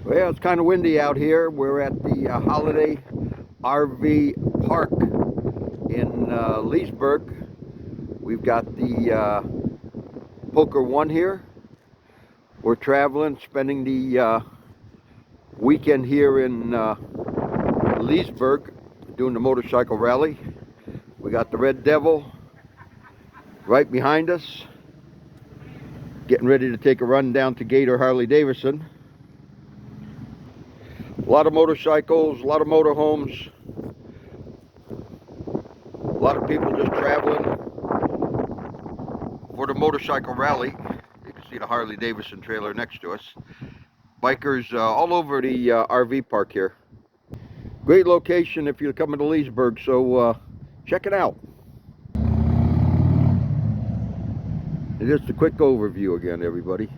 Well, it's kind of windy out here. We're at the Holiday RV Park in Leesburg. We've got the Poker One here. We're traveling, spending the weekend here in Leesburg, doing the motorcycle rally. We got the Red Devil right behind us, getting ready to take a run down to Gator Harley-Davidson. A lot of motorcycles, a lot of motorhomes, a lot of people just traveling for the motorcycle rally. You can see the Harley-Davidson trailer next to us. Bikers all over the RV park here. Great location if you're coming to Leesburg, so check it out. It is the quick overview again, everybody.